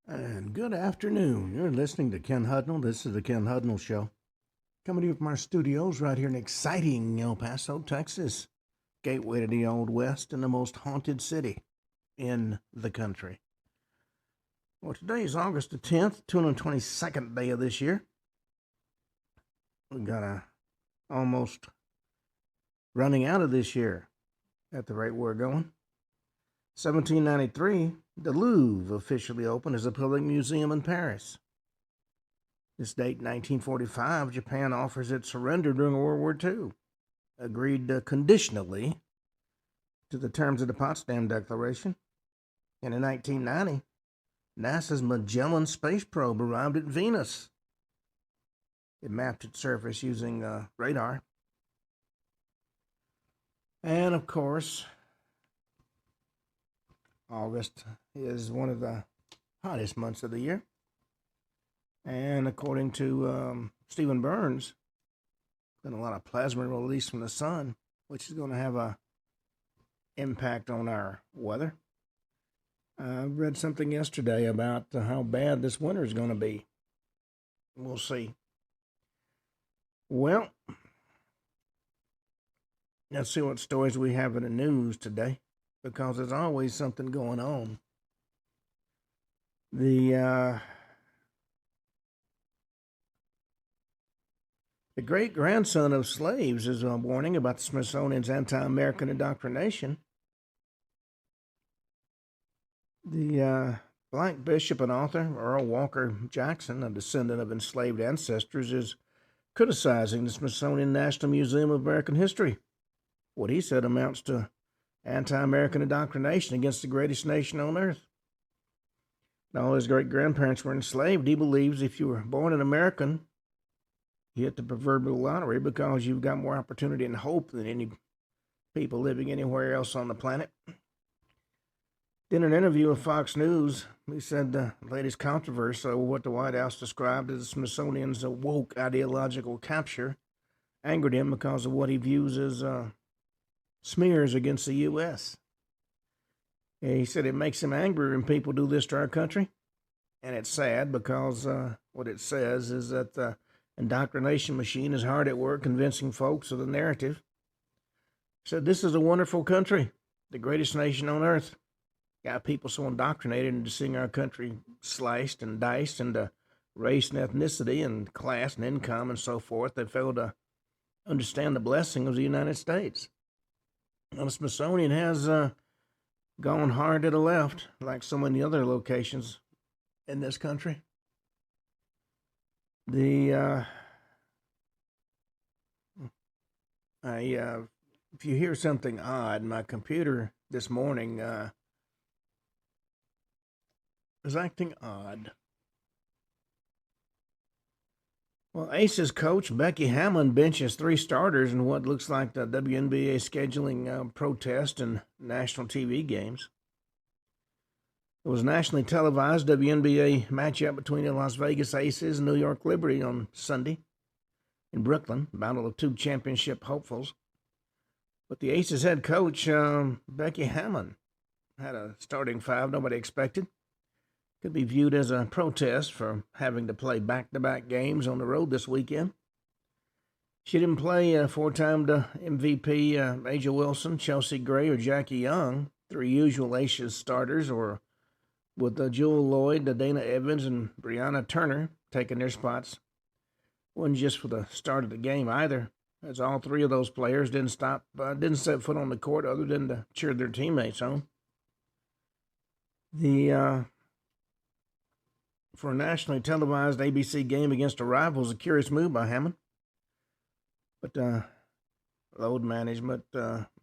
And good afternoon. You're listening to Ken Hudnall. This is the Ken Hudnall Show. Coming to you from our studios right here in exciting El Paso, Texas. Gateway to the Old West and the most haunted city in the country. Well, today is August the 10th, 222nd day of this year. We've got almost running out of this year at the rate we're going. 1793, the Louvre officially opened as a public museum in Paris. This date, 1945, Japan offers its surrender during World War II, agreed conditionally to the terms of the Potsdam Declaration. And in 1990, NASA's Magellan space probe arrived at Venus. It mapped its surface using radar. And of course, August is one of the hottest months of the year. And according to Stephen Burns, been a lot of plasma released from the sun, which is going to have a impact on our weather. I read something yesterday about how bad this winter is going to be. We'll see. Well, let's see what stories we have in the news today, because there's always something going on. The great-grandson of slaves is warning about the Smithsonian's anti-American indoctrination. The Black bishop and author Earl Walker Jackson, a descendant of enslaved ancestors, is criticizing the Smithsonian National Museum of American History. What he said amounts to anti-American indoctrination against the greatest nation on earth. All his great-grandparents were enslaved. He believes if you were born an American, you hit the proverbial lottery because you've got more opportunity and hope than any people living anywhere else on the planet. In an interview with Fox News, he said the latest controversy over what the White House described as the Smithsonian's woke ideological capture angered him because of what he views as smears against the U.S. He said it makes him angry when people do this to our country, and it's sad because what it says is that the indoctrination machine is hard at work convincing folks of the narrative. He said, this is a wonderful country, the greatest nation on earth. Got people so indoctrinated into seeing our country sliced and diced into race and ethnicity and class and income and so forth, they fail to understand the blessing of the United States. Well, the Smithsonian has gone hard to the left, like so many other locations in this country. If you hear something odd, my computer this morning is acting odd. Well, Aces coach Becky Hammon benches 3 starters in what looks like the WNBA scheduling protest and national TV games. It was nationally televised WNBA matchup between the Las Vegas Aces and New York Liberty on Sunday in Brooklyn, battle of 2 championship hopefuls. But the Aces head coach, Becky Hammon, had a starting 5 nobody expected. Could be viewed as a protest for having to play back-to-back games on the road this weekend. She didn't play 4-time MVP Aja Wilson, Chelsea Gray, or Jackie Young, 3 usual Aces starters, or with Jewel Lloyd, Dana Evans, and Brianna Turner taking their spots. Wasn't just for the start of the game either, as all 3 of those players didn't set foot on the court other than to cheer their teammates on. For a nationally televised ABC game against a rival is a curious move by Hammond. But load management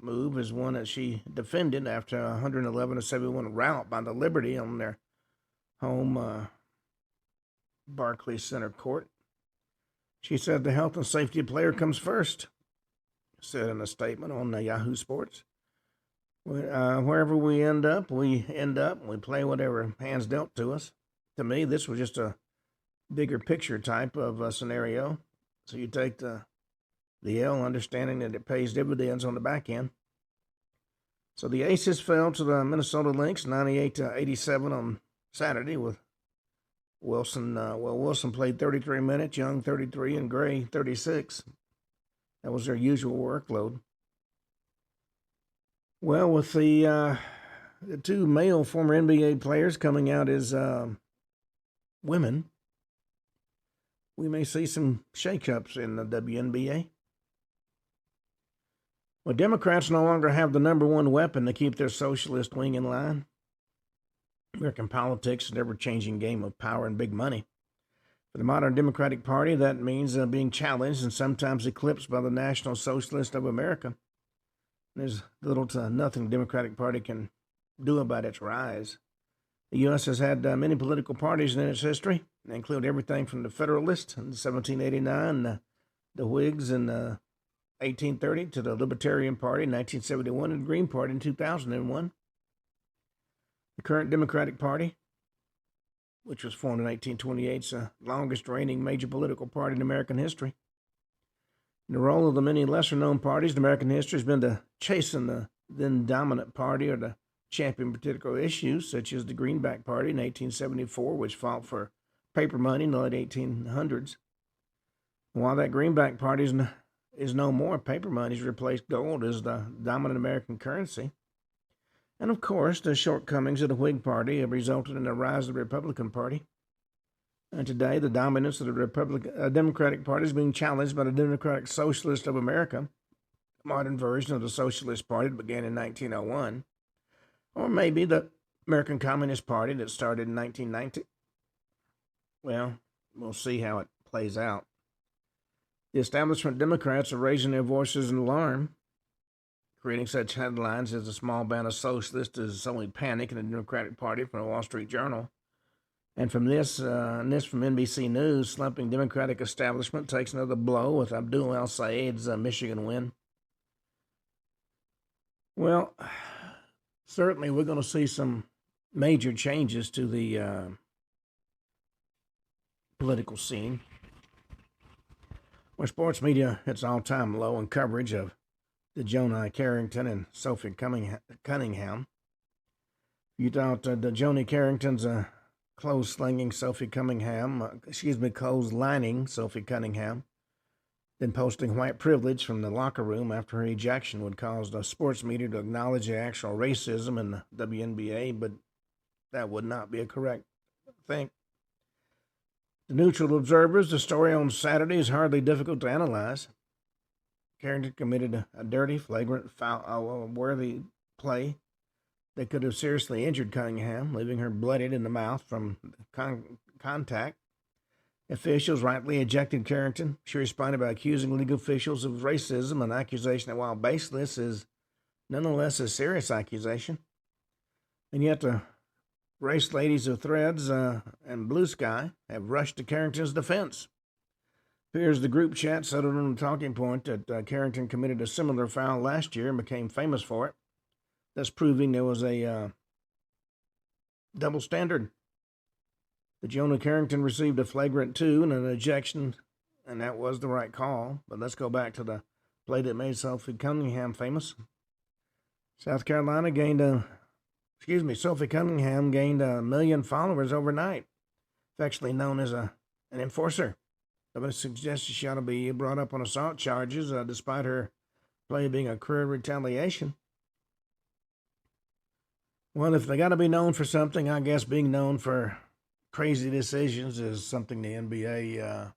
move is one that she defended after a 111-71 rout by the Liberty on their home Barclays Center court. She said the health and safety of the player comes first, said in a statement on Yahoo Sports. Wherever we end up, we play whatever hands dealt to us. To me, this was just a bigger picture type of scenario. So you take the L, understanding that it pays dividends on the back end. So the Aces fell to the Minnesota Lynx 98-87 on Saturday with Wilson played 33 minutes, Young 33, and Gray 36. That was their usual workload. Well, with the two male former NBA players coming out as women, we may see some shakeups in the WNBA. Well, Democrats no longer have the number one weapon to keep their socialist wing in line. American politics is an ever-changing game of power and big money. For the modern Democratic Party, that means being challenged and sometimes eclipsed by the National Socialist of America. There's little to nothing the Democratic Party can do about its rise. The U.S. has had many political parties in its history. They include everything from the Federalists in 1789, the Whigs in 1830, to the Libertarian Party in 1971, and the Green Party in 2001. The current Democratic Party, which was formed in 1828, is the longest reigning major political party in American history. And the role of the many lesser-known parties in American history has been to chasten the then dominant party or to champion particular issues, such as the Greenback Party in 1874, which fought for paper money in the late 1800s. And while that Greenback Party is no more, paper money has replaced gold as the dominant American currency. And of course, the shortcomings of the Whig Party have resulted in the rise of the Republican Party. And today, the dominance of the Democratic Party is being challenged by the Democratic Socialist of America, a modern version of the Socialist Party that began in 1901, or maybe the American Communist Party that started in 1919. Well, we'll see how it plays out. The establishment Democrats are raising their voices in alarm, creating such headlines as a small band of socialists is only panic in the Democratic Party from the Wall Street Journal. And from this from NBC News, slumping Democratic establishment takes another blow with Abdul El-Sayed's Michigan win. Well, certainly we're going to see some major changes to the political scene, where sports media hits all-time low in coverage of the Joni Carrington and Sophie Cunningham. You thought the Joni Carrington's clothes-slinging Sophie Cunningham, clothes-lining Sophie Cunningham, then posting white privilege from the locker room after her ejection would cause the sports media to acknowledge the actual racism in the WNBA, but that would not be a correct thing. To neutral observers, the story on Saturday is hardly difficult to analyze. Carrington committed a dirty, flagrant, foul-worthy play that could have seriously injured Cunningham, leaving her bloodied in the mouth from contact. Officials rightly ejected Carrington. She responded by accusing legal officials of racism, an accusation that, while baseless, is nonetheless a serious accusation. And yet the race ladies of Threads and Blue Sky have rushed to Carrington's defense. Appears the group chat settled on the talking point that Carrington committed a similar foul last year and became famous for it, thus proving there was a double standard. The Joni Carrington received a flagrant 2 and an ejection, and that was the right call. But let's go back to the play that made Sophie Cunningham famous. Sophie Cunningham gained 1 million followers overnight, affectionately known as an enforcer. Somebody suggested she ought to be brought up on assault charges, despite her play being a career retaliation. Well, if they got to be known for something, I guess being known for crazy decisions is something the NBA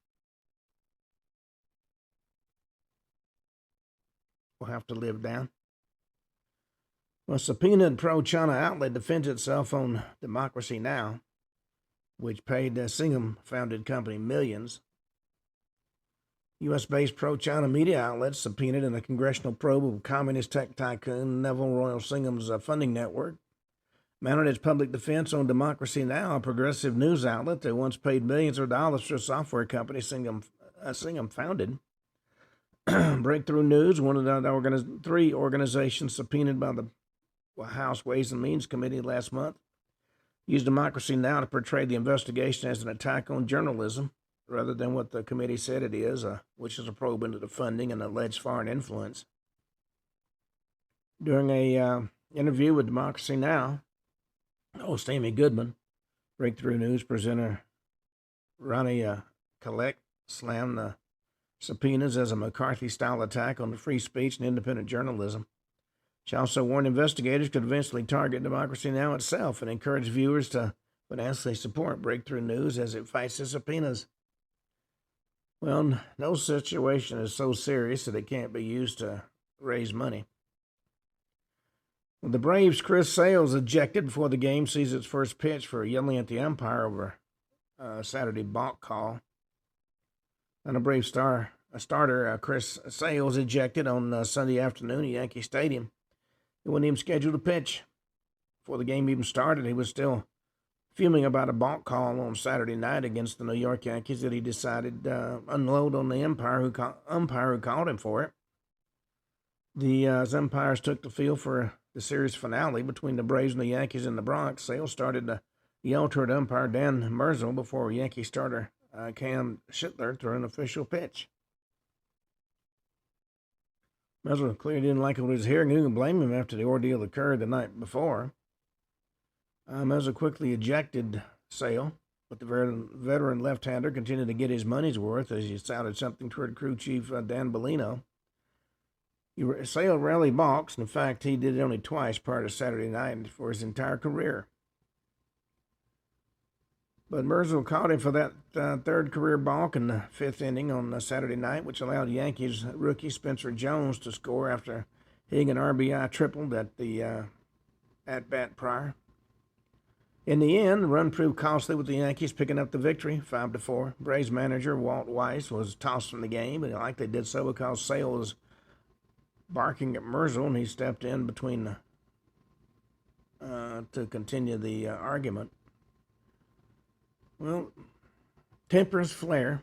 will have to live down. Well, a subpoenaed pro-China outlet defends itself on Democracy Now!, which paid the Singham-founded company millions. U.S.-based pro-China media outlets subpoenaed in a congressional probe of communist tech tycoon Neville Royal Singham's funding network mounted its public defense on Democracy Now!, a progressive news outlet that once paid millions of dollars to a software company Singham founded. Breakthrough News, one of the 3 organizations subpoenaed by the House Ways and Means Committee last month, used Democracy Now! To portray the investigation as an attack on journalism, rather than what the committee said it is, which is a probe into the funding and alleged foreign influence. During a interview with Democracy Now!, host Amy Goodman, Breakthrough News presenter Ronnie Collect slammed the subpoenas as a McCarthy-style attack on the free speech and independent journalism. She also warned investigators could eventually target Democracy Now! Itself and encouraged viewers to financially support Breakthrough News as it fights the subpoenas. Well, no situation is so serious that it can't be used to raise money. The Braves' Chris Sales ejected before the game sees its first pitch for yelling at the umpire over a Saturday balk call. And a Brave starter, Chris Sales, ejected on Sunday afternoon at Yankee Stadium. He wasn't even scheduled to pitch. Before the game even started, he was still fuming about a balk call on Saturday night against the New York Yankees that he decided to unload on the umpire who called him for it. The umpires took the field for the series finale between the Braves and the Yankees in the Bronx. Sales started to yell toward umpire Dan Merzel before Yankee starter Cam Schittler threw an official pitch. Merzel clearly didn't like what he was hearing. Who can blame him after the ordeal occurred the night before? Merzel quickly ejected Sale, but the veteran left-hander continued to get his money's worth as he shouted something toward crew chief Dan Bellino. Sale rarely balks. In fact, he did it only twice prior to Saturday night for his entire career. But Merzel caught him for that third career balk in the fifth inning on Saturday night, which allowed Yankees rookie Spencer Jones to score after hitting an RBI triple at the at-bat prior. In the end, the run proved costly with the Yankees picking up the victory, 5-4. Braves manager Walt Weiss was tossed from the game, and he likely did so because Sale was barking at Merzel, and he stepped in between to continue the argument. Well, tempers flare.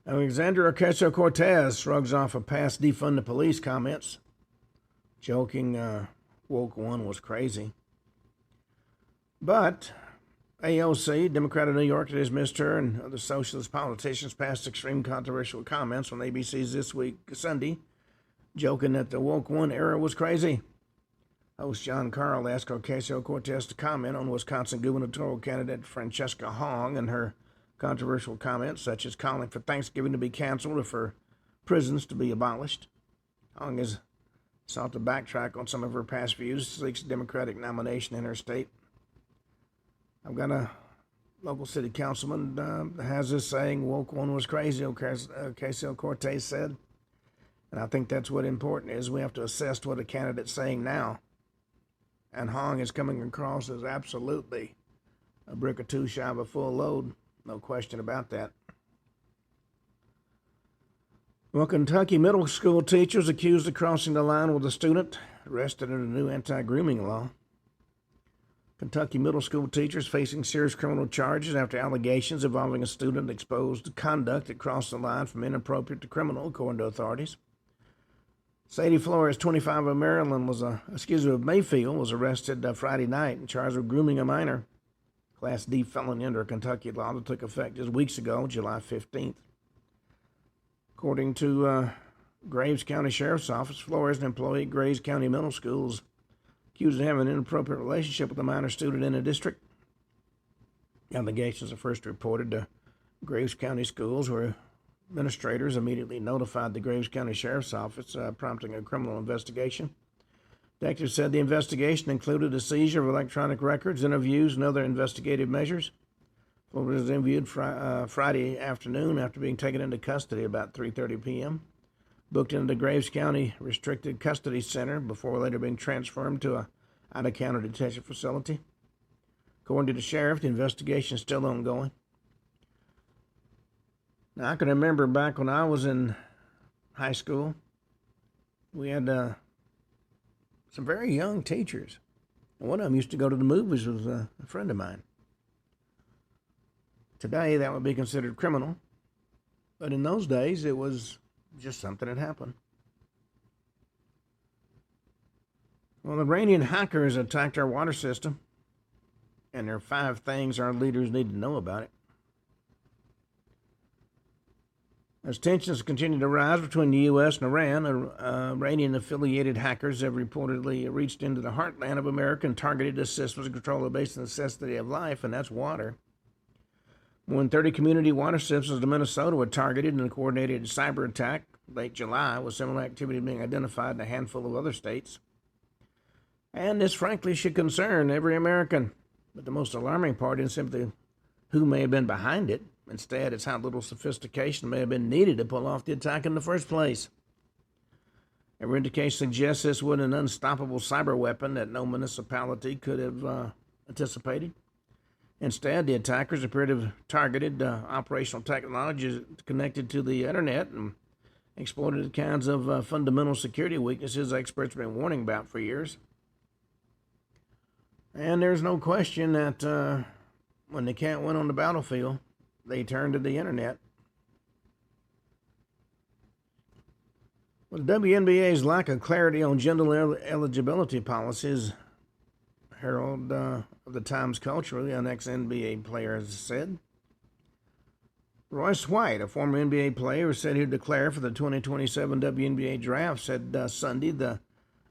Alexandria Ocasio-Cortez shrugs off of past defund the police comments, joking woke one was crazy. But AOC, Democrat of New York, dismissed her and other socialist politicians' past extreme controversial comments on ABC's This Week Sunday, joking that the woke one era was crazy. Host John Carl asked Ocasio-Cortez to comment on Wisconsin gubernatorial candidate Francesca Hong and her controversial comments, such as calling for Thanksgiving to be canceled or for prisons to be abolished. Hong has sought to backtrack on some of her past views, seeks Democratic nomination in her state. I've got a local city councilman that has this saying, woke one was crazy, Ocasio-Cortez said. And I think that's what important is. We have to assess what a candidate's saying now. And Hong is coming across as absolutely a brick or two shy of a full load. No question about that. Well, Kentucky middle school teachers accused of crossing the line with a student arrested under the new anti-grooming law. Kentucky middle school teachers facing serious criminal charges after allegations involving a student exposed to conduct that crossed the line from inappropriate to criminal, according to authorities. Sadie Flores, 25 of Mayfield, was arrested Friday night and charged with grooming a minor. Class D felony under Kentucky law that took effect just weeks ago, July 15th. According to Graves County Sheriff's Office, Flores, an employee at Graves County Middle School, is accused of having an inappropriate relationship with a minor student in the district. Allegations are first reported to Graves County Schools, where administrators immediately notified the Graves County Sheriff's Office, prompting a criminal investigation. Detectives said the investigation included a seizure of electronic records, interviews, and other investigative measures. Flores was interviewed Friday afternoon after being taken into custody about 3:30 p.m., booked into the Graves County Restricted Custody Center before later being transferred to a out-of-county detention facility. According to the sheriff, the investigation is still ongoing. Now, I can remember back when I was in high school, we had some very young teachers. And one of them used to go to the movies with a friend of mine. Today, that would be considered criminal. But in those days, it was just something that happened. Well, Iranian hackers attacked our water system, and there are 5 things our leaders need to know about it. As tensions continue to rise between the U.S. and Iran, Iranian-affiliated hackers have reportedly reached into the heartland of America and targeted the systems to control the basic necessity of life, and that's water. More than 30 community water systems in Minnesota were targeted in a coordinated cyber attack late July, with similar activity being identified in a handful of other states. And this, frankly, should concern every American. But the most alarming part isn't simply who may have been behind it. Instead, it's how little sophistication may have been needed to pull off the attack in the first place. Every indication suggests this was an unstoppable cyber weapon that no municipality could have anticipated. Instead, the attackers appear to have targeted operational technologies connected to the internet and exploited the kinds of fundamental security weaknesses experts have been warning about for years. And there's no question that when they can't win on the battlefield, they turn to the internet. Well, the WNBA's lack of clarity on gender eligibility policies, herald of the times culture, an ex-NBA player has said. Royce White, a former NBA player who said he'd declare for the 2027 WNBA draft, said Sunday the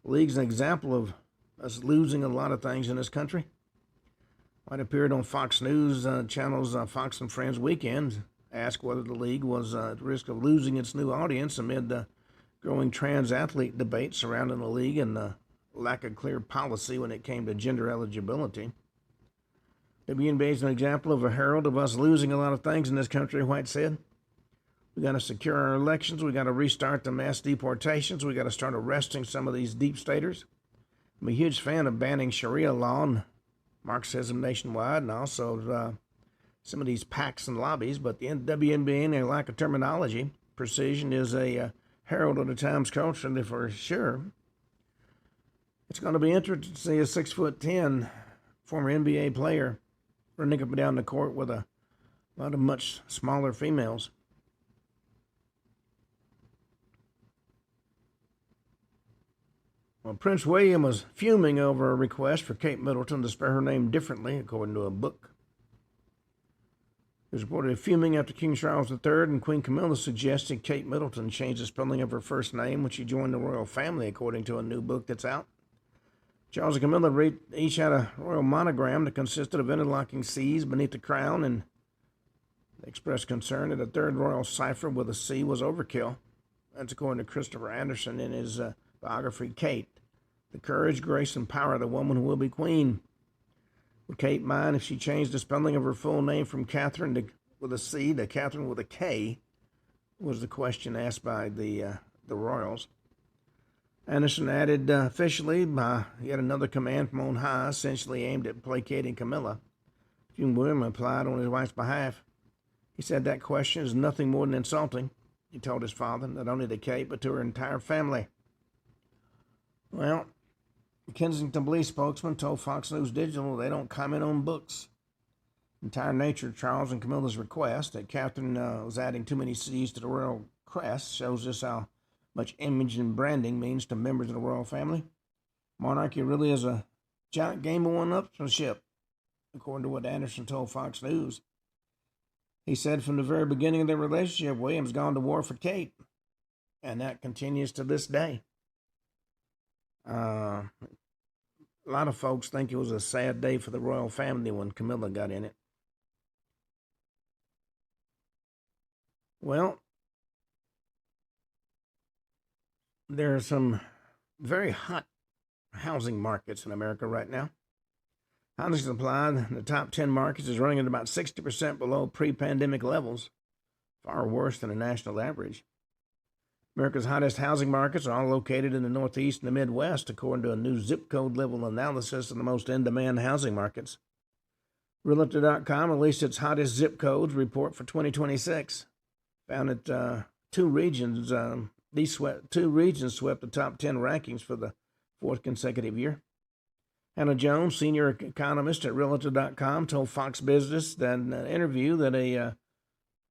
league's an example of us losing a lot of things in this country. White appeared on Fox News channel's Fox and Friends Weekend, asked whether the league was at risk of losing its new audience amid the growing trans athlete debate surrounding the league and the lack of clear policy when it came to gender eligibility. WNBA is an example of a herald of us losing a lot of things in this country, White said. We got to secure our elections. We got to restart the mass deportations. We got to start arresting some of these deep staters. I'm a huge fan of banning Sharia law and Marxism nationwide, and also some of these PACs and lobbies, but the WNBA and their lack of terminology precision is a herald of the times culture for sure. It's going to be interesting to see a 6'10" former NBA player running up and down the court with a lot of much smaller females. Well, Prince William was fuming over a request for Kate Middleton to spell her name differently, according to a book. He was reportedly fuming after King Charles III and Queen Camilla suggested Kate Middleton change the spelling of her first name when she joined the royal family, according to a new book that's out. Charles and Camilla each had a royal monogram that consisted of interlocking C's beneath the crown, and they expressed concern that a third royal cipher with a C was overkill. That's according to Christopher Anderson in his biography, Kate, the courage, grace, and power of the woman who will be queen. Would Kate mind if she changed the spelling of her full name from Catherine with a C to Catherine with a K? Was the question asked by the royals. Anderson added, officially, by yet another command from on high, essentially aimed at placating Camilla. King William replied on his wife's behalf. He said that question is nothing more than insulting. He told his father, not only to Kate, but to her entire family. Well, the Kensington Police spokesman told Fox News Digital they don't comment on books. The entire nature of Charles and Camilla's request that Catherine was adding too many C's to the royal crest shows us how much image and branding means to members of the royal family. Monarchy really is a giant game of one-upsmanship, according to what Anderson told Fox News. He said from the very beginning of their relationship, William's gone to war for Kate, and that continues to this day. A lot of folks think it was a sad day for the royal family when Camilla got in it. Well, there are some very hot housing markets in America right now. Housing supply in the top 10 markets is running at about 60% below pre-pandemic levels, far worse than the national average. America's hottest housing markets are all located in the Northeast and the Midwest, according to a new zip code level analysis of the most in-demand housing markets. Realtor.com released its hottest zip codes report for 2026. Found that two regions swept the top 10 rankings for the fourth consecutive year. Hannah Jones, senior economist at Realtor.com, told Fox Business that in an interview that a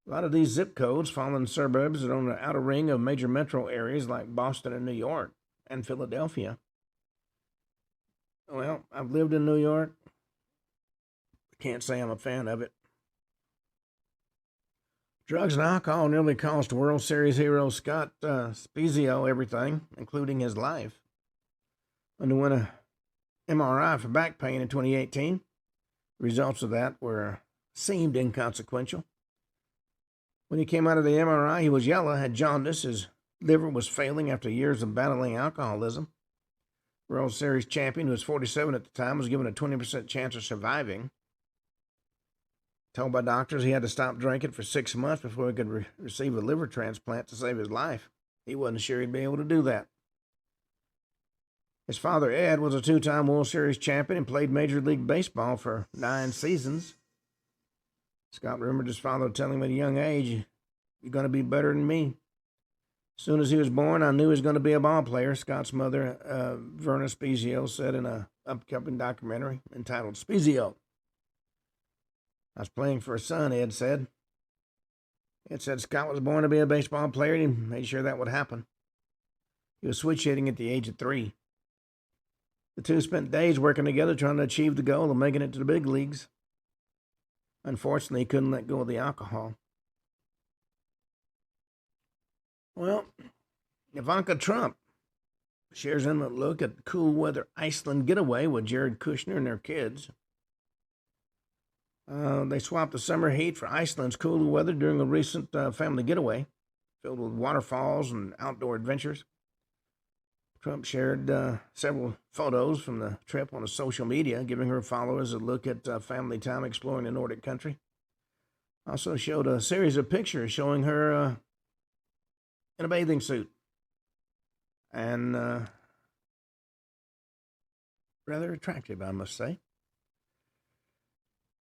lot of these zip codes fall in suburbs that are on the outer ring of major metro areas like Boston and New York and Philadelphia. Well, I've lived in New York. I can't say I'm a fan of it. Drugs and alcohol nearly cost World Series hero Scott Spezio everything, including his life. Underwent a MRI for back pain in 2018. The results of that seemed inconsequential. When he came out of the MRI, he was yellow, had jaundice, his liver was failing after years of battling alcoholism. World Series champion, who was 47 at the time, was given a 20% chance of surviving. Told by doctors he had to stop drinking for 6 months before he could receive a liver transplant to save his life. He wasn't sure he'd be able to do that. His father, Ed, was a 2-time World Series champion and played Major League Baseball for 9 seasons. Scott remembered his father telling him at a young age, "You're going to be better than me." As soon as he was born, I knew he was going to be a ball player, Scott's mother, Verna Spezio, said in an upcoming documentary entitled Spezio. "I was playing for a son," Ed said. Ed said Scott was born to be a baseball player and he made sure that would happen. He was switch hitting at the age of 3. The two spent days working together trying to achieve the goal of making it to the big leagues. Unfortunately, he couldn't let go of the alcohol. Well, Ivanka Trump shares an intimate look at the cool weather Iceland getaway with Jared Kushner and their kids. They swapped the summer heat for Iceland's cooler weather during a recent family getaway filled with waterfalls and outdoor adventures. Trump shared several photos from the trip on his social media, giving her followers a look at family time exploring the Nordic country. Also showed a series of pictures showing her in a bathing suit. And rather attractive, I must say.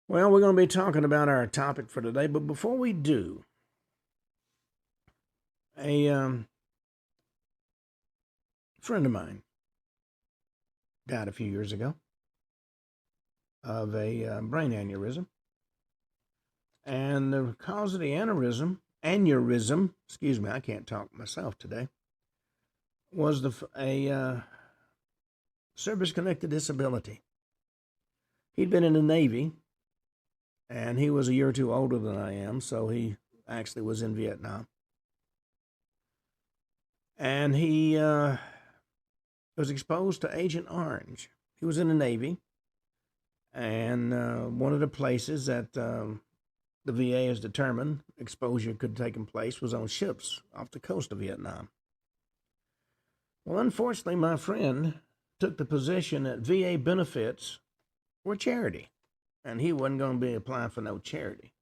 Well, we're going to be talking about our topic for today, but before we do, a friend of mine died a few years ago of a brain aneurysm. And the cause of the aneurysm, I can't talk myself today, was a service-connected disability. He'd been in the Navy, and he was a year or two older than I am, so he actually was in Vietnam. And he was exposed to Agent Orange. He was in the Navy, and one of the places that the VA has determined exposure could take place was on ships off the coast of Vietnam. Well, unfortunately, my friend took the position that VA benefits were charity, and he wasn't going to be applying for no charity.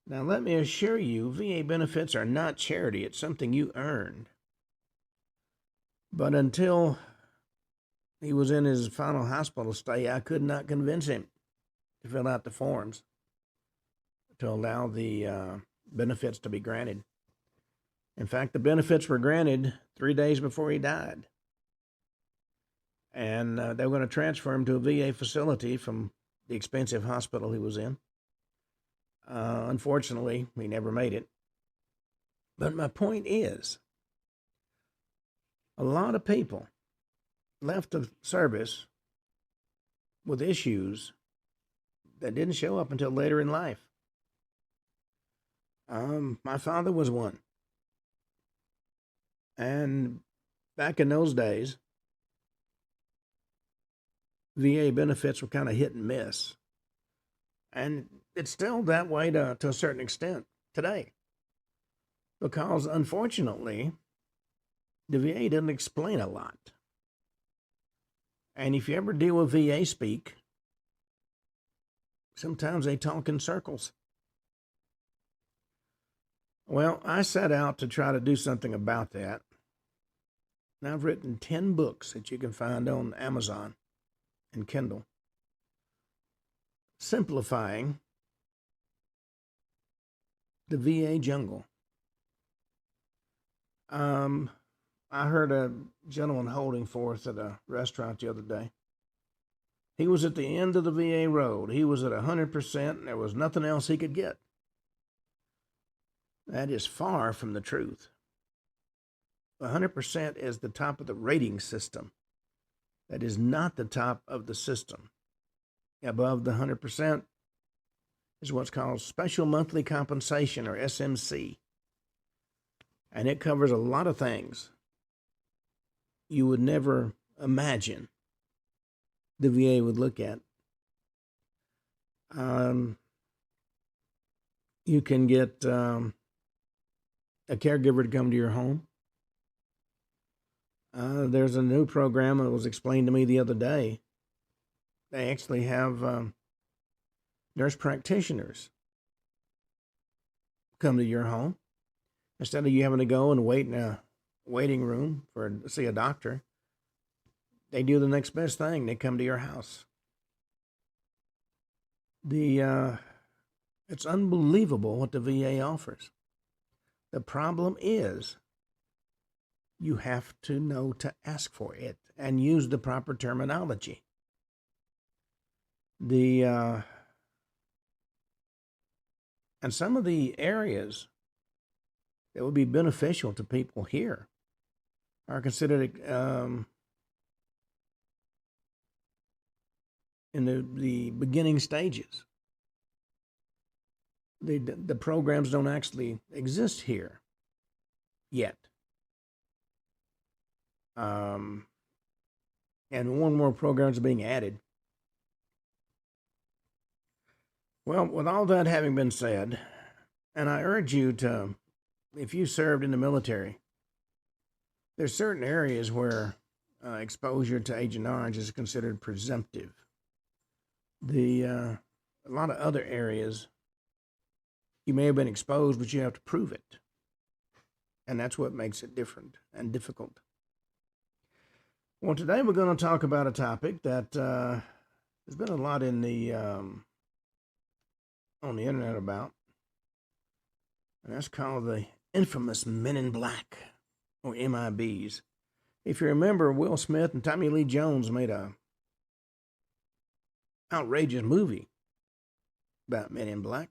Now, let me assure you, VA benefits are not charity. It's something you earned. But until he was in his final hospital stay, I could not convince him to fill out the forms to allow the benefits to be granted. In fact, the benefits were granted 3 days before he died. And they were going to transfer him to a VA facility from the expensive hospital he was in. Unfortunately, he never made it. But my point is, a lot of people left the service with issues that didn't show up until later in life. My father was one. And back in those days, VA benefits were kind of hit and miss. And it's still that way to a certain extent today. Because, unfortunately, the VA doesn't explain a lot. And if you ever deal with VA speak, sometimes they talk in circles. Well, I set out to try to do something about that. And I've written 10 books that you can find on Amazon and Kindle, simplifying the VA jungle. I heard a gentleman holding forth at a restaurant the other day. He was at the end of the VA road. He was at 100%, and there was nothing else he could get. That is far from the truth. 100% is the top of the rating system. That is not the top of the system. Above the 100% is what's called Special Monthly Compensation, or SMC. And it covers a lot of things you would never imagine the VA would look at. You can get a caregiver to come to your home. There's a new program that was explained to me the other day. They actually have nurse practitioners come to your home. Instead of you having to go and wait in a waiting room to see a doctor, they do the next best thing. They come to your house. It's unbelievable what the VA offers. The problem is you have to know to ask for it and use the proper terminology. And some of the areas that would be beneficial to people here are considered in the beginning stages. The programs don't actually exist here yet. And more and more programs are being added. Well, with all that having been said, and I urge you to, if you served in the military, there's certain areas where exposure to Agent Orange is considered presumptive. A lot of other areas, you may have been exposed, but you have to prove it. And that's what makes it different and difficult. Well, today we're going to talk about a topic that there's been a lot in on the internet about, and that's called the infamous Men in Black, or MIBs. If you remember, Will Smith and Tommy Lee Jones made a outrageous movie about Men in Black.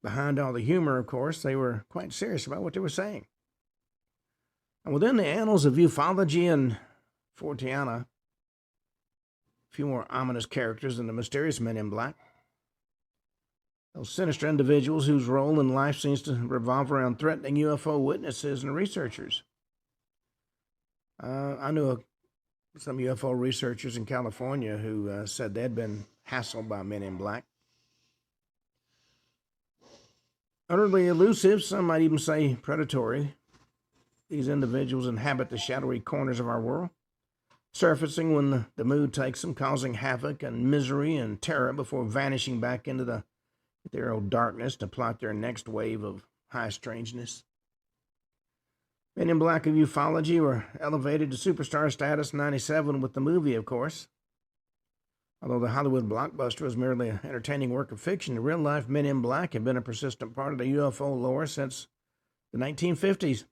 Behind all the humor, of course, they were quite serious about what they were saying. And within the annals of ufology and Forteana, a few more ominous characters than the mysterious Men in Black. Those sinister individuals whose role in life seems to revolve around threatening UFO witnesses and researchers. I knew some UFO researchers in California who said they'd been hassled by Men in Black. Utterly elusive, some might even say predatory, these individuals inhabit the shadowy corners of our world, surfacing when the mood takes them, causing havoc and misery and terror before vanishing back into their old darkness to plot their next wave of high strangeness. Men in Black of ufology were elevated to superstar status in '97 with the movie, of course. Although the Hollywood blockbuster was merely an entertaining work of fiction, the real-life Men in Black had been a persistent part of the UFO lore since the 1950s.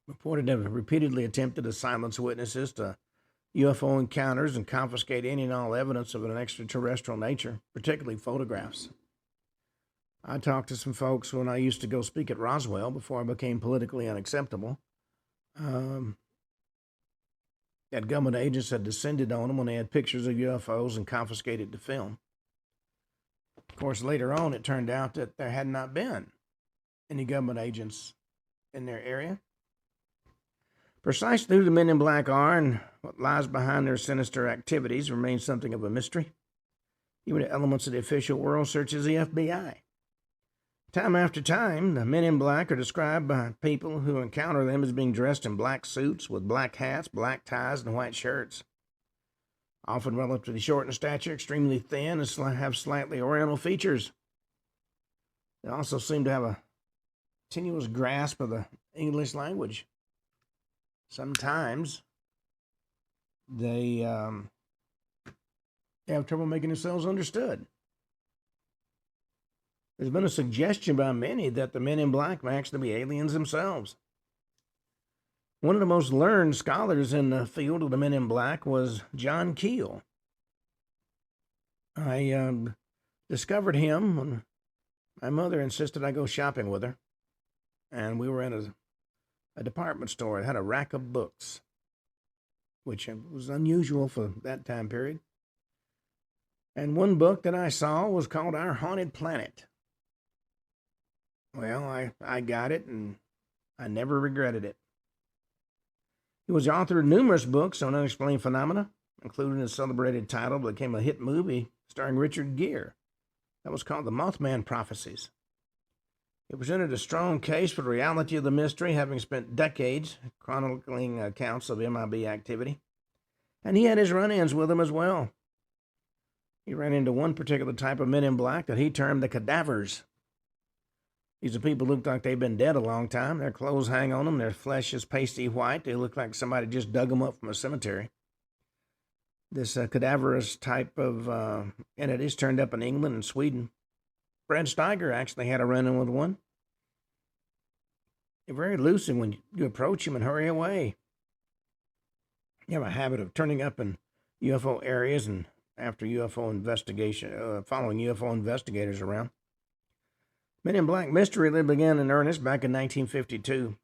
Reported to have repeatedly attempted to silence witnesses to UFO encounters and confiscate any and all evidence of an extraterrestrial nature, particularly photographs. I talked to some folks when I used to go speak at Roswell before I became politically unacceptable. That government agents had descended on them when they had pictures of UFOs and confiscated the film. Of course, later on, it turned out that there had not been any government agents in their area. Precisely who the Men in Black are and what lies behind their sinister activities remains something of a mystery. Even the elements of the official world, such as the FBI. Time after time, the Men in Black are described by people who encounter them as being dressed in black suits with black hats, black ties, and white shirts. Often relatively short in stature, extremely thin, and have slightly oriental features. They also seem to have a tenuous grasp of the English language. Sometimes they have trouble making themselves understood. There's been a suggestion by many that the Men in Black may actually be aliens themselves. One of the most learned scholars in the field of the Men in Black was John Keel. I discovered him when my mother insisted I go shopping with her, and we were in a department store. It had a rack of books, which was unusual for that time period. And one book that I saw was called Our Haunted Planet. Well, I got it, and I never regretted it. He was the author of numerous books on unexplained phenomena, including a celebrated title that became a hit movie starring Richard Gere that was called The Mothman Prophecies. It presented a strong case for the reality of the mystery, having spent decades chronicling accounts of MIB activity. And he had his run-ins with them as well. He ran into one particular type of men in black that he termed the cadavers. These are people who look like they've been dead a long time. Their clothes hang on them. Their flesh is pasty white. They look like somebody just dug them up from a cemetery. This cadaverous type of entities turned up in England and Sweden. Fred Steiger actually had a run-in with one. They're very elusive when you approach him and hurry away. You have a habit of turning up in UFO areas and after UFO investigation, following UFO investigators around. Men in Black mystery began in earnest back in 1952.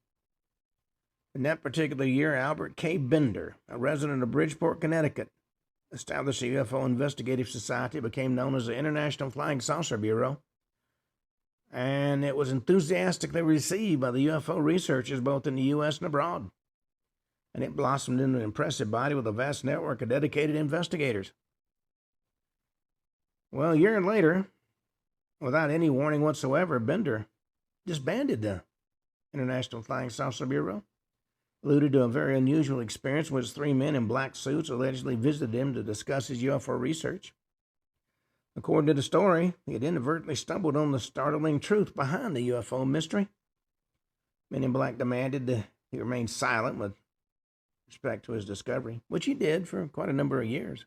In that particular year, Albert K. Bender, a resident of Bridgeport, Connecticut, established the UFO Investigative Society, became known as the International Flying Saucer Bureau, and it was enthusiastically received by the UFO researchers both in the U.S. and abroad, and it blossomed into an impressive body with a vast network of dedicated investigators. Well, a year later, without any warning whatsoever, Bender disbanded the International Flying Saucer Bureau, alluded to a very unusual experience in which 3 men in black suits allegedly visited him to discuss his UFO research. According to the story, he had inadvertently stumbled on the startling truth behind the UFO mystery. Men in Black demanded that he remain silent with respect to his discovery, which he did for quite a number of years.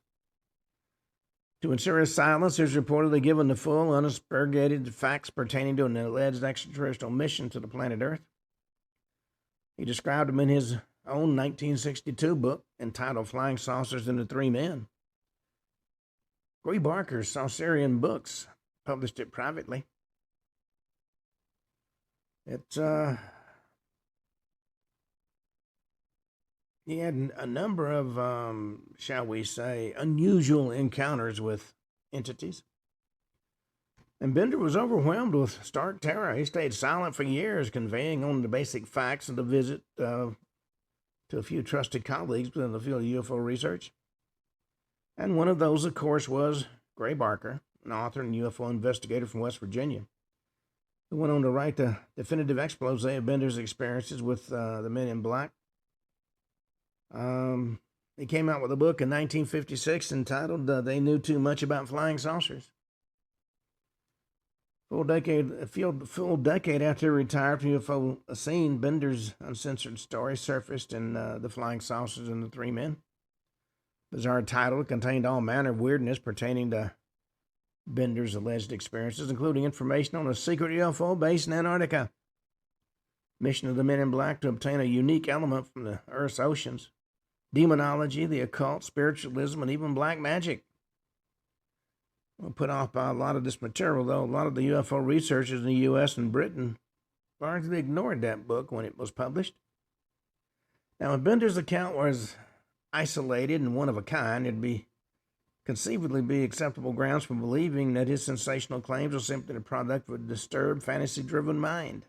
To ensure his silence, he was reportedly given the full, unspurgated facts pertaining to an alleged extraterrestrial mission to the planet Earth. He described them in his own 1962 book entitled Flying Saucers and the Three Men. Gray Barker's Saucerian Books published it privately. He had a number of, shall we say, unusual encounters with entities. And Bender was overwhelmed with stark terror. He stayed silent for years, conveying only the basic facts of the visit to a few trusted colleagues within the field of UFO research. And one of those, of course, was Gray Barker, an author and UFO investigator from West Virginia, who went on to write the definitive expose of Bender's experiences with the Men in Black. He came out with a book in 1956 entitled They Knew Too Much About Flying Saucers. Full decade after he retired from UFO scene, Bender's uncensored story surfaced in The Flying Saucers and the Three Men. Bizarre title contained all manner of weirdness pertaining to Bender's alleged experiences, including information on a secret UFO base in Antarctica, mission of the Men in Black to obtain a unique element from the Earth's oceans, demonology, the occult, spiritualism, and even black magic. Well, put off by a lot of this material, though, a lot of the UFO researchers in the U.S. and Britain largely ignored that book when it was published. Now, if Bender's account was isolated and one of a kind, it'd conceivably be acceptable grounds for believing that his sensational claims are simply the product of a disturbed, fantasy-driven mind.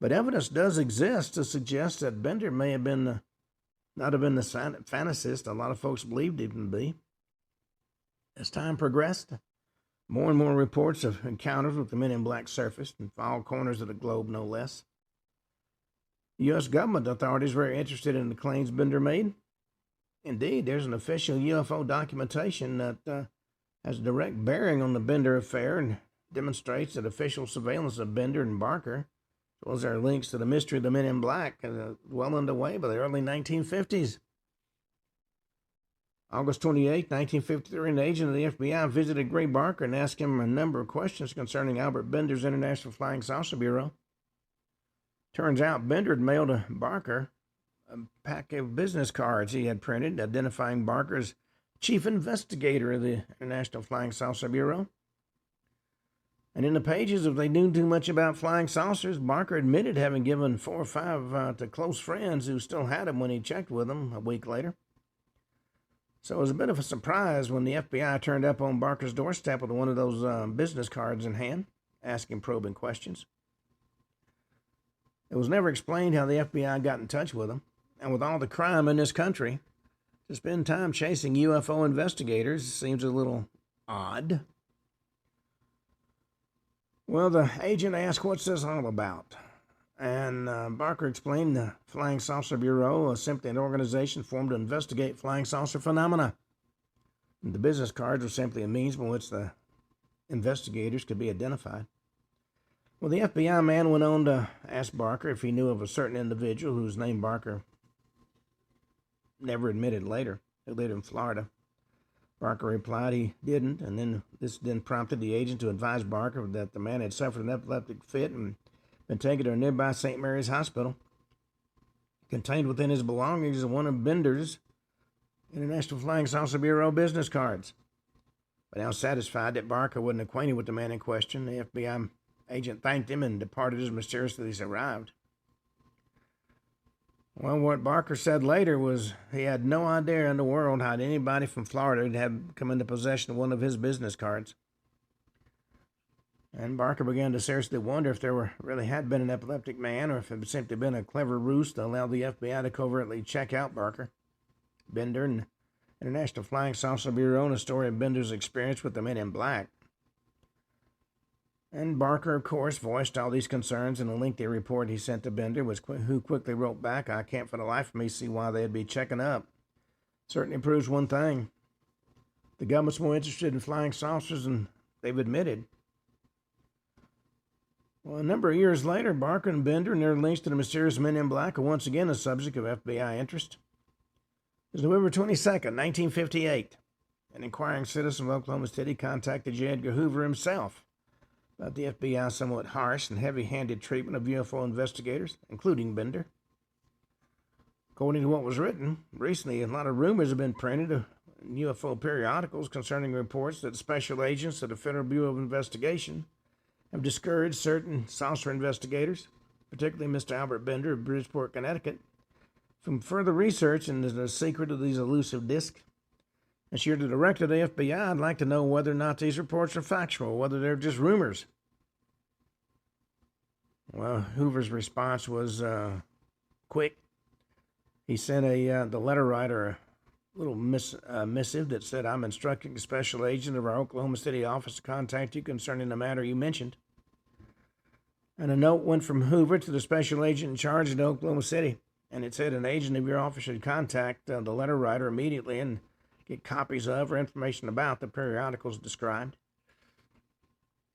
But evidence does exist to suggest that Bender may have not have been the fantasist a lot of folks believed him to be. As time progressed, more and more reports of encounters with the Men in Black surfaced, in all corners of the globe, no less. The U.S. government authorities were very interested in the claims Bender made. Indeed, there's an official UFO documentation that has a direct bearing on the Bender affair and demonstrates that official surveillance of Bender and Barker, as well as their links to the mystery of the Men in Black, well underway by the early 1950s. August 28, 1953, an agent of the FBI visited Gray Barker and asked him a number of questions concerning Albert Bender's International Flying Saucer Bureau. Turns out Bender had mailed to Barker a pack of business cards he had printed identifying Barker as chief investigator of the International Flying Saucer Bureau. And in the pages of They Knew Too Much About Flying Saucers, Barker admitted having given 4 or 5 to close friends who still had them when he checked with them a week later. So it was a bit of a surprise when the FBI turned up on Barker's doorstep with one of those business cards in hand, asking probing questions. It was never explained how the FBI got in touch with him, and with all the crime in this country, to spend time chasing UFO investigators seems a little odd. Well, the agent asked, "What's this all about?" And Barker explained the Flying Saucer Bureau is simply an organization formed to investigate flying saucer phenomena. The business cards were simply a means by which the investigators could be identified. Well, the FBI man went on to ask Barker if he knew of a certain individual whose name Barker never admitted later, who lived in Florida. Barker replied he didn't, and then this prompted the agent to advise Barker that the man had suffered an epileptic fit and been taken to a nearby St. Mary's hospital. Contained within his belongings is one of Bender's International Flying Saucer Bureau business cards. But now satisfied that Barker wasn't acquainted with the man in question, the FBI agent thanked him and departed as mysteriously as he arrived. Well, what Barker said later was he had no idea in the world how anybody from Florida had come into possession of one of his business cards. And Barker began to seriously wonder if there really had been an epileptic man, or if it had simply been a clever ruse to allow the FBI to covertly check out Barker, Bender, and International Flying Saucer Bureau, and a story of Bender's experience with the Men in Black. And Barker, of course, voiced all these concerns in a lengthy report he sent to Bender, who quickly wrote back, "I can't for the life of me see why they'd be checking up. Certainly proves one thing. The government's more interested in flying saucers than they've admitted." Well, a number of years later, Barker and Bender and their links to the mysterious Men in Black are once again a subject of FBI interest. It was November 22nd, 1958. An inquiring citizen of Oklahoma City contacted J. Edgar Hoover himself about the FBI's somewhat harsh and heavy-handed treatment of UFO investigators, including Bender. According to what was written, recently a lot of rumors have been printed in UFO periodicals concerning reports that special agents of the Federal Bureau of Investigation have discouraged certain saucer investigators, particularly Mr. Albert Bender of Bridgeport, Connecticut, from further research into the secret of these elusive discs. As you're the director of the FBI, I'd like to know whether or not these reports are factual, whether they're just rumors. Well, Hoover's response was quick. He sent the letter writer a little missive that said, "I'm instructing the special agent of our Oklahoma City office to contact you concerning the matter you mentioned." And a note went from Hoover to the special agent in charge in Oklahoma City, and it said an agent of your office should contact the letter writer immediately and get copies of or information about the periodicals described.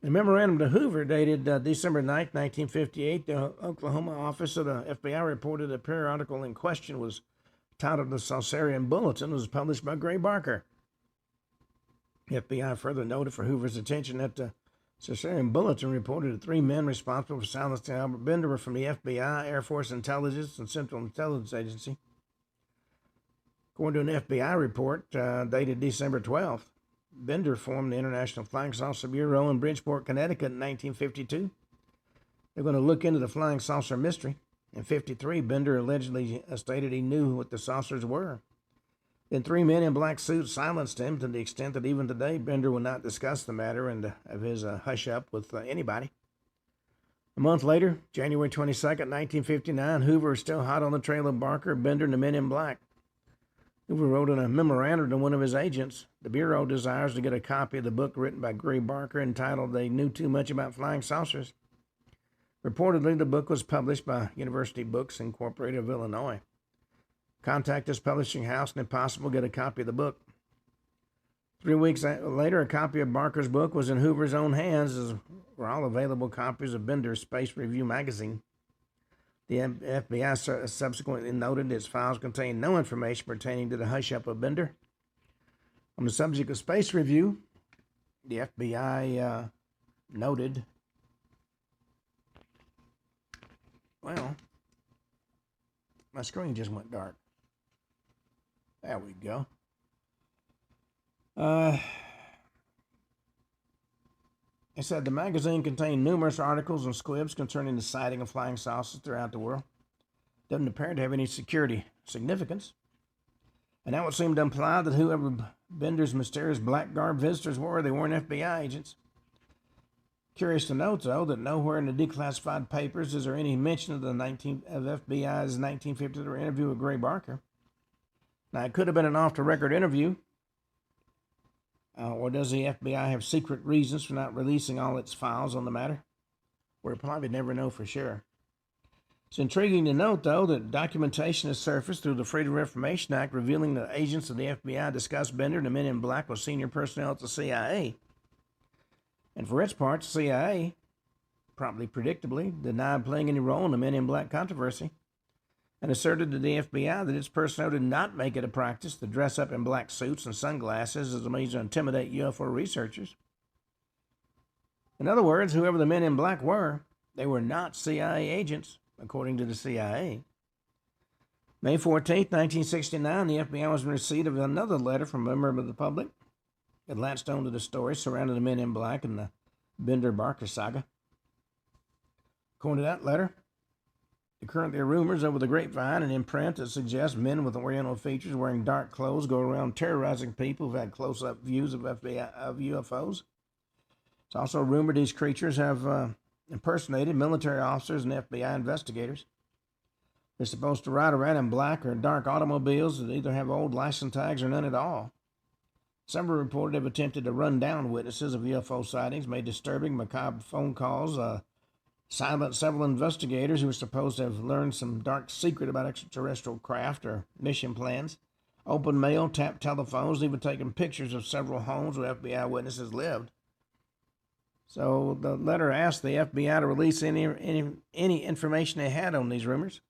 A memorandum to Hoover dated December 9, 1958, the Oklahoma office of the FBI reported the periodical in question was titled The Saucerian Bulletin, was published by Gray Barker. The FBI further noted for Hoover's attention that the Saucerian Bulletin reported that 3 men responsible for silencing Albert Bender were from the FBI, Air Force Intelligence, and Central Intelligence Agency. According to an FBI report dated December 12th, Bender formed the International Flying Saucer Bureau in Bridgeport, Connecticut in 1952. They're going to look into the flying saucer mystery. In 1953, Bender allegedly stated he knew what the saucers were. Then 3 men in black suits silenced him to the extent that even today Bender will not discuss the matter and of his hush-up with anybody. A month later, January 22nd, 1959, Hoover is still hot on the trail of Barker, Bender, and the Men in Black. Hoover wrote in a memorandum to one of his agents, "The Bureau desires to get a copy of the book written by Gray Barker entitled They Knew Too Much About Flying Saucers." Reportedly, the book was published by University Books Incorporated of Illinois. Contact this publishing house and, if possible, get a copy of the book. 3 weeks later, a copy of Barker's book was in Hoover's own hands, as were all available copies of Bender's Space Review magazine. The FBI subsequently noted its files contained no information pertaining to the hush-up of Bender. On the subject of Space Review, the FBI noted, well, my screen just went dark. There we go. It said the magazine contained numerous articles and squibs concerning the sighting of flying saucers throughout the world. Doesn't appear to have any security significance. And that would seem to imply that whoever Bender's mysterious black garb visitors were, they weren't FBI agents. Curious to note, though, that nowhere in the declassified papers is there any mention of FBI's 1953 interview with Gray Barker. Now, it could have been an off-the-record interview, or does the FBI have secret reasons for not releasing all its files on the matter? We'll probably never know for sure. It's intriguing to note, though, that documentation has surfaced through the Freedom of Information Act revealing that agents of the FBI discussed Bender and the Men in Black with senior personnel at the CIA. And for its part, the CIA, probably predictably, denied playing any role in the Men in Black controversy and asserted to the FBI that its personnel did not make it a practice to dress up in black suits and sunglasses as a means to intimidate UFO researchers. In other words, whoever the Men in Black were, they were not CIA agents, according to the CIA. May 14, 1969, the FBI was in receipt of another letter from a member of the public. It latched onto the story surrounding the Men in Black and the Bender-Barker saga. According to that letter, there currently are rumors over the grapevine and in print that suggest men with Oriental features wearing dark clothes go around terrorizing people who've had close-up views of UFOs. It's also rumored these creatures have impersonated military officers and FBI investigators. They're supposed to ride around in black or dark automobiles that either have old license tags or none at all. Some have reported have attempted to run down witnesses of UFO sightings, made disturbing, macabre phone calls, silenced several investigators who were supposed to have learned some dark secret about extraterrestrial craft or mission plans, opened mail, tapped telephones, even taken pictures of several homes where FBI witnesses lived. So the letter asked the FBI to release any information they had on these rumors.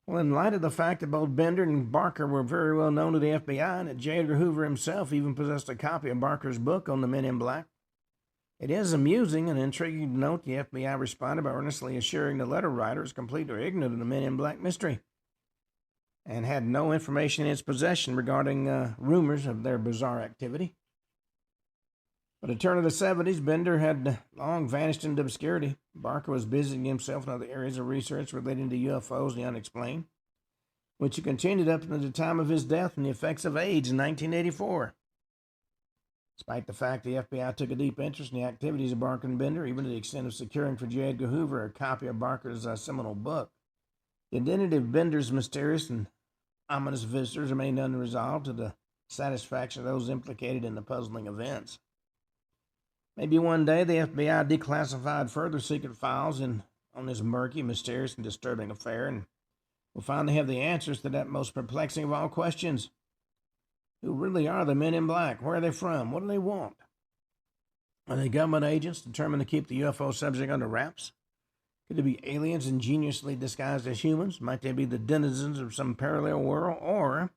Well, in light of the fact that both Bender and Barker were very well known to the FBI and that J. Edgar Hoover himself even possessed a copy of Barker's book on the Men in Black, it is amusing and intriguing to note the FBI responded by earnestly assuring the letter writer is completely ignorant of the Men in Black mystery and had no information in its possession regarding rumors of their bizarre activity. By the turn of the 70s, Bender had long vanished into obscurity. Barker was busying himself in other areas of research relating to UFOs and the unexplained, which he continued up to the time of his death and the effects of AIDS in 1984. Despite the fact the FBI took a deep interest in the activities of Barker and Bender, even to the extent of securing for J. Edgar Hoover a copy of Barker's seminal book, the identity of Bender's mysterious and ominous visitors remained unresolved to the satisfaction of those implicated in the puzzling events. Maybe one day the FBI declassified further secret files on this murky, mysterious, and disturbing affair, and we'll finally have the answers to that most perplexing of all questions. Who really are the Men in Black? Where are they from? What do they want? Are they government agents determined to keep the UFO subject under wraps? Could they be aliens ingeniously disguised as humans? Might they be the denizens of some parallel world? Or,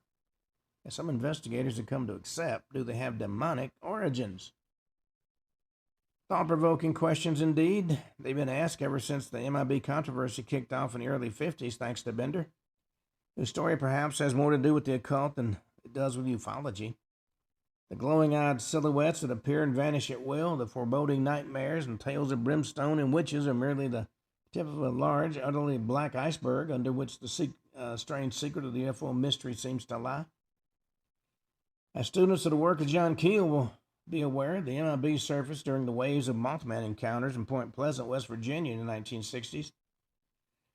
as some investigators have come to accept, do they have demonic origins? Thought-provoking questions indeed. They've been asked ever since the MIB controversy kicked off in the early 50s, thanks to Bender, whose story perhaps has more to do with the occult than it does with ufology. The glowing-eyed silhouettes that appear and vanish at will, the foreboding nightmares and tales of brimstone and witches are merely the tip of a large, utterly black iceberg under which the strange secret of the UFO mystery seems to lie. As students of the work of John Keel will be aware, the MIB surfaced during the waves of Mothman encounters in Point Pleasant, West Virginia in the 1960s.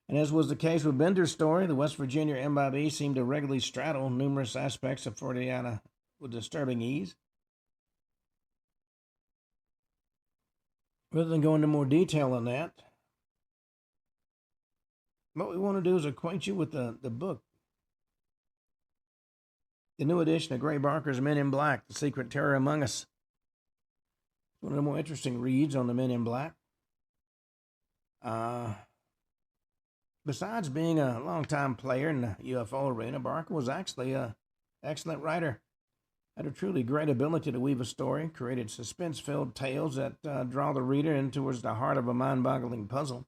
And as was the case with Bender's story, the West Virginia MIB seemed to regularly straddle numerous aspects of Floridiana with disturbing ease. Rather than go into more detail on that, what we want to do is acquaint you with the book. The new edition of Gray Barker's Men in Black, The Secret Terror Among Us. One of the more interesting reads on the Men in Black. Besides being a longtime player in the UFO arena, Barker was actually an excellent writer. Had a truly great ability to weave a story, created suspense-filled tales that draw the reader in towards the heart of a mind-boggling puzzle.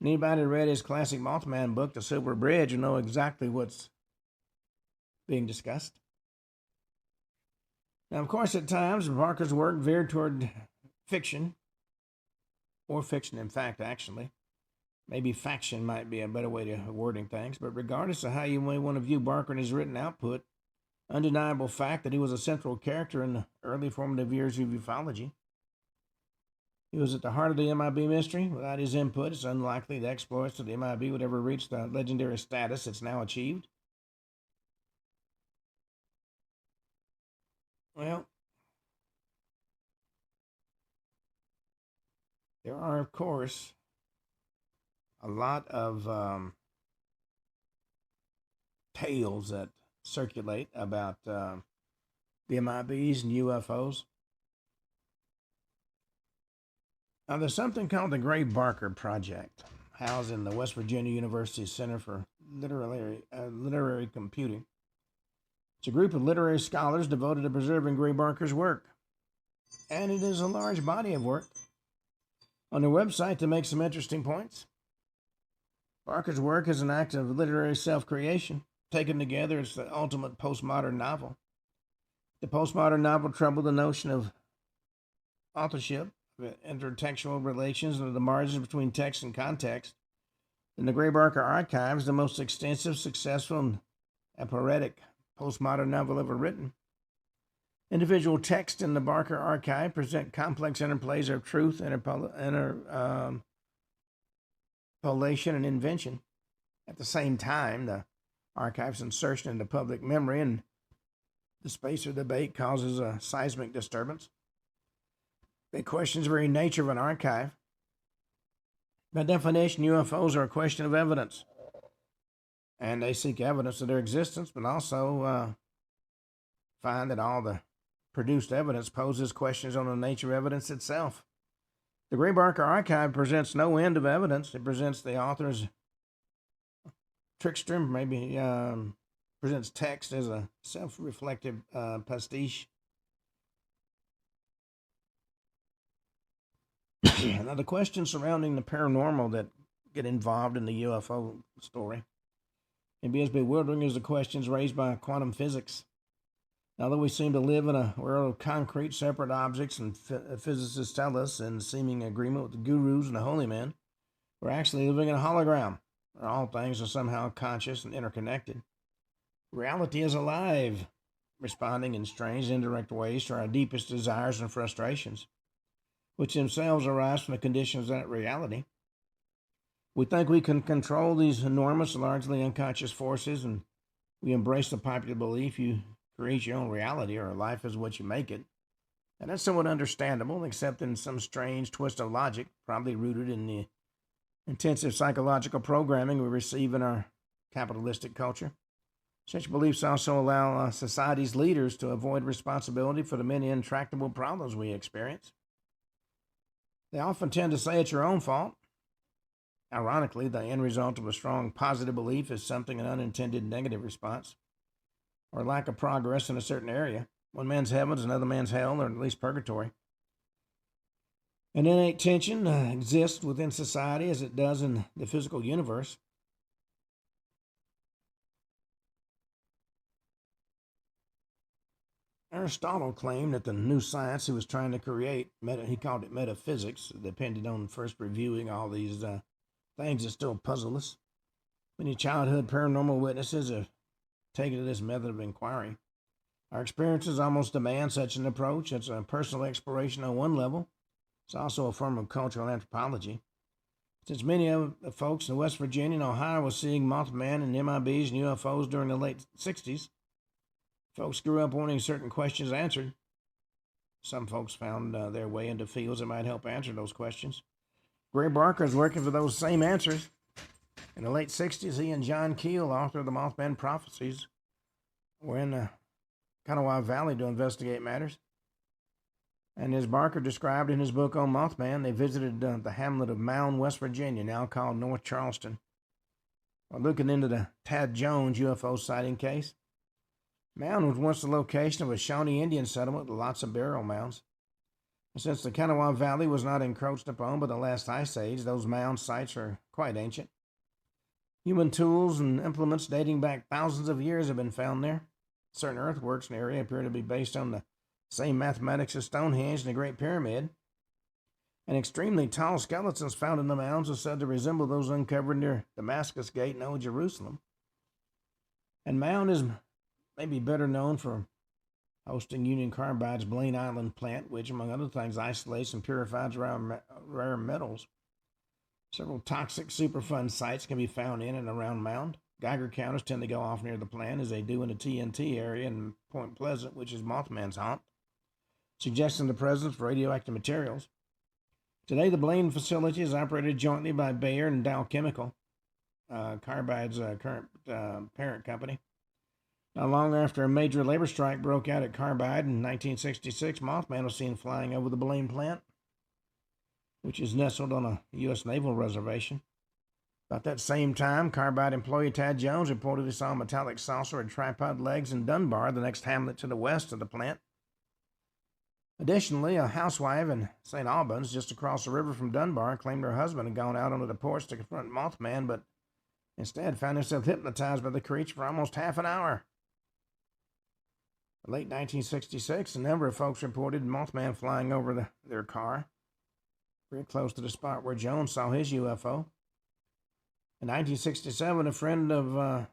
Anybody who read his classic Mothman book, The Silver Bridge, will know exactly what's being discussed. Now, of course, at times, Barker's work veered toward fiction, or fiction, in fact, actually. Maybe faction might be a better way of wording things, but regardless of how you may want to view Barker and his written output, undeniable fact that he was a central character in the early formative years of ufology. He was at the heart of the MIB mystery. Without his input, it's unlikely the exploits of the MIB would ever reach the legendary status it's now achieved. Well, there are, of course, a lot of tales that circulate about the MIBs and UFOs. Now, there's something called the Gray Barker Project, housed in the West Virginia University Center for Literary Computing. It's a group of literary scholars devoted to preserving Gray Barker's work, and it is a large body of work. On their website, to make some interesting points, Barker's work is an act of literary self-creation. Taken together, it's the ultimate postmodern novel. The postmodern novel troubled the notion of authorship, intertextual relations, and the margins between text and context. In the Gray Barker Archives, the most extensive, successful, and aporetic postmodern novel ever written. Individual texts in the Barker Archive present complex interplays of truth, interpolation, and invention. At the same time, the archive's insertion into public memory and the space of debate causes a seismic disturbance. It questions the very nature of an archive. By definition, UFOs are a question of evidence, and they seek evidence of their existence, but also find that all the produced evidence poses questions on the nature of evidence itself. The Gray Barker Archive presents no end of evidence. It presents the author's trickster, maybe presents text as a self-reflective pastiche. Now, the questions surrounding the paranormal that get involved in the UFO story can be as bewildering as the questions raised by quantum physics. Now that we seem to live in a world of concrete, separate objects, and physicists tell us, in seeming agreement with the gurus and the holy men, we're actually living in a hologram, where all things are somehow conscious and interconnected. Reality is alive, responding in strange, indirect ways to our deepest desires and frustrations, which themselves arise from the conditions of that reality. We think we can control these enormous, largely unconscious forces, and we embrace the popular belief you create your own reality, or life is what you make it. And that's somewhat understandable, except in some strange twist of logic, probably rooted in the intensive psychological programming we receive in our capitalistic culture. Such beliefs also allow society's leaders to avoid responsibility for the many intractable problems we experience. They often tend to say it's your own fault. Ironically, the end result of a strong positive belief is something an unintended negative response, or lack of progress in a certain area. One man's heaven is another man's hell, or at least purgatory. An innate tension exists within society as it does in the physical universe. Aristotle claimed that the new science he was trying to create, he called it metaphysics, depended on first reviewing all these things that still puzzle us. Many childhood paranormal witnesses have taken to this method of inquiry. Our experiences almost demand such an approach. It's a personal exploration on one level. It's also a form of cultural anthropology. Since many of the folks in West Virginia and Ohio were seeing Mothman and MIBs and UFOs during the late 60s, folks grew up wanting certain questions answered. Some folks found their way into fields that might help answer those questions. Gray Barker is working for those same answers. In the late 60s, he and John Keel, author of the Mothman Prophecies, were in the Kanawha Valley to investigate matters. And as Barker described in his book on Mothman, they visited the hamlet of Mound, West Virginia, now called North Charleston, while looking into the Tad Jones UFO sighting case. Mound was once the location of a Shawnee Indian settlement with lots of burial mounds. And since the Kanawha Valley was not encroached upon by the last ice age, those mound sites are quite ancient. Human tools and implements dating back thousands of years have been found there. Certain earthworks in the area appear to be based on the same mathematics as Stonehenge and the Great Pyramid. And extremely tall skeletons found in the mounds are said to resemble those uncovered near Damascus Gate in Old Jerusalem. And Mound is maybe better known for hosting Union Carbide's Blaine Island plant, which, among other things, isolates and purifies rare metals. Several toxic Superfund sites can be found in and around Mound. Geiger counters tend to go off near the plant, as they do in the TNT area in Point Pleasant, which is Mothman's haunt, suggesting the presence of radioactive materials. Today, the Blaine facility is operated jointly by Bayer and Dow Chemical, Carbide's current parent company. Not long after a major labor strike broke out at Carbide in 1966, Mothman was seen flying over the Blaine plant, which is nestled on a U.S. Naval reservation. About that same time, Carbide employee Tad Jones reportedly saw a metallic saucer with tripod legs in Dunbar, the next hamlet to the west of the plant. Additionally, a housewife in St. Albans, just across the river from Dunbar, claimed her husband had gone out onto the porch to confront Mothman, but instead found himself hypnotized by the creature for almost half an hour. In late 1966, a number of folks reported Mothman flying over their car, very close to the spot where Jones saw his UFO. In 1967, a friend of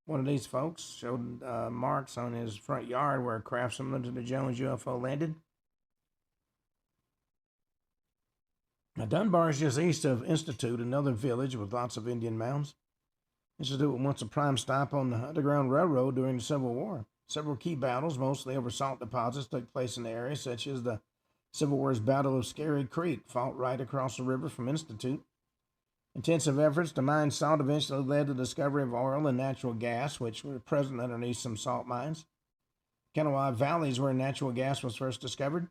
one of these folks showed marks on his front yard where a craft similar to the Jones UFO landed. Now, Dunbar is just east of Institute, another village with lots of Indian mounds. Institute was once a prime stop on the Underground Railroad during the Civil War. Several key battles, mostly over salt deposits, took place in the area, such as the Civil War's Battle of Scary Creek, fought right across the river from Institute. Intensive efforts to mine salt eventually led to the discovery of oil and natural gas, which were present underneath some salt mines. Kanawha Valley is where natural gas was first discovered,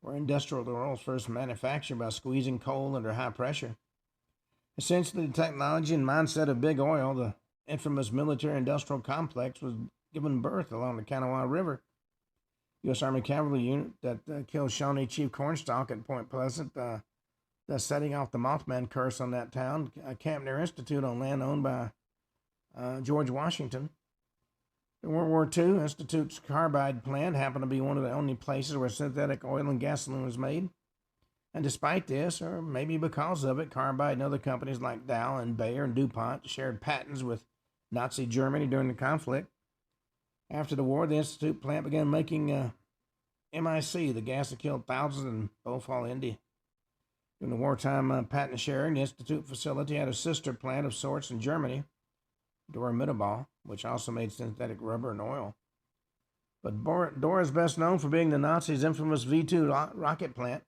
where industrial oil was first manufactured by squeezing coal under high pressure. Essentially, the technology and mindset of Big Oil, the infamous military-industrial complex, was given birth along the Kanawha River. U.S. Army Cavalry unit that killed Shawnee Chief Cornstalk at Point Pleasant, thus setting off the Mothman curse on that town, camped near Institute on land owned by George Washington. In World War II, Institute's carbide plant happened to be one of the only places where synthetic oil and gasoline was made. And despite this, or maybe because of it, Carbide and other companies like Dow and Bayer and DuPont shared patents with Nazi Germany during the conflict. After the war, the Institute plant began making MIC, the gas that killed thousands in Bhopal, India. During the wartime patent sharing, the Institute facility had a sister plant of sorts in Germany, Dora Mittelbau, which also made synthetic rubber and oil. But Dora is best known for being the Nazis' infamous V2 rocket plant,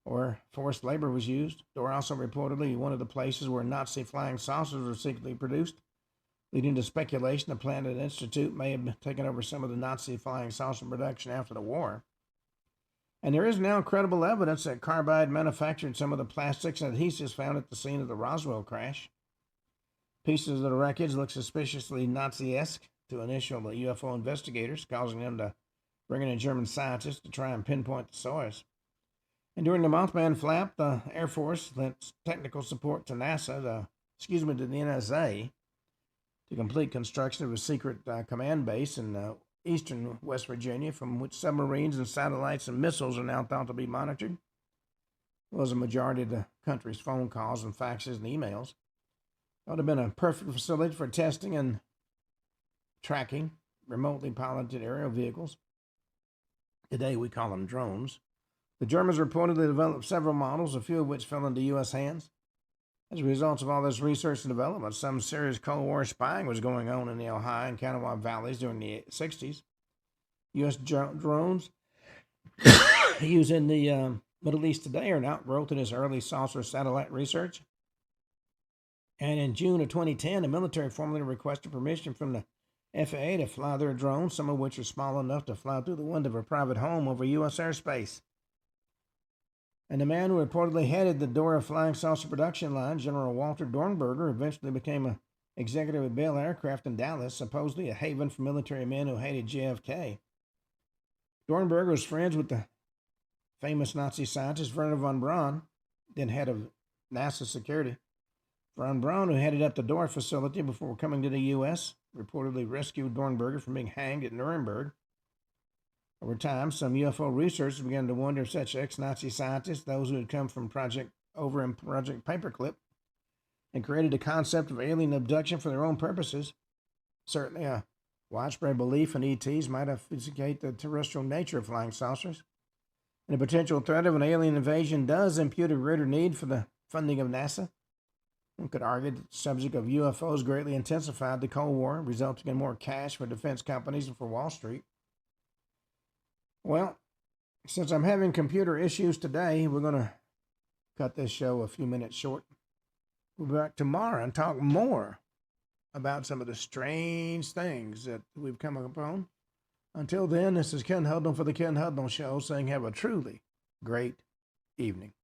where forced labor was used. Dora also reportedly one of the places where Nazi flying saucers were secretly produced, leading to speculation the plant at Institute may have taken over some of the Nazi flying saucer production after the war. And there is now credible evidence that Carbide manufactured some of the plastics and adhesives found at the scene of the Roswell crash. Pieces of the wreckage look suspiciously Nazi-esque to initial UFO investigators, causing them to bring in a German scientist to try and pinpoint the source. And during the Mothman flap, the Air Force lent technical support to NASA, to the NSA, to complete construction of a secret command base in eastern West Virginia, from which submarines and satellites and missiles are now thought to be monitored, as well as a majority of the country's phone calls and faxes and emails. It would have been a perfect facility for testing and tracking remotely piloted aerial vehicles. Today we call them drones. The Germans reportedly developed several models, a few of which fell into U.S. hands. As a result of all this research and development, some serious Cold War spying was going on in the Ohio and Kanawha valleys during the 60s. U.S. drones used in the Middle East today are an outgrowth of this early saucer satellite research. And in June of 2010, the military formally requested permission from the FAA to fly their drones, some of which are small enough to fly through the window of a private home over U.S. airspace. And the man who reportedly headed the Dora Flying Saucer production line, General Walter Dornberger, eventually became an executive at Bell Aircraft in Dallas, supposedly a haven for military men who hated JFK. Dornberger was friends with the famous Nazi scientist Werner von Braun, then head of NASA security. Von Braun, who headed up the Dora facility before coming to the U.S., reportedly rescued Dornberger from being hanged at Nuremberg. Over time, some UFO researchers began to wonder if such ex-Nazi scientists, those who had come from Project Paperclip, and created a concept of alien abduction for their own purposes. Certainly, a widespread belief in ETs might obfuscate the terrestrial nature of flying saucers, and the potential threat of an alien invasion does impute a greater need for the funding of NASA. One could argue that the subject of UFOs greatly intensified the Cold War, resulting in more cash for defense companies and for Wall Street. Well, since I'm having computer issues today, we're going to cut this show a few minutes short. We'll be back tomorrow and talk more about some of the strange things that we've come upon. Until then, this is Ken Hudnall for the Ken Hudnall Show saying have a truly great evening.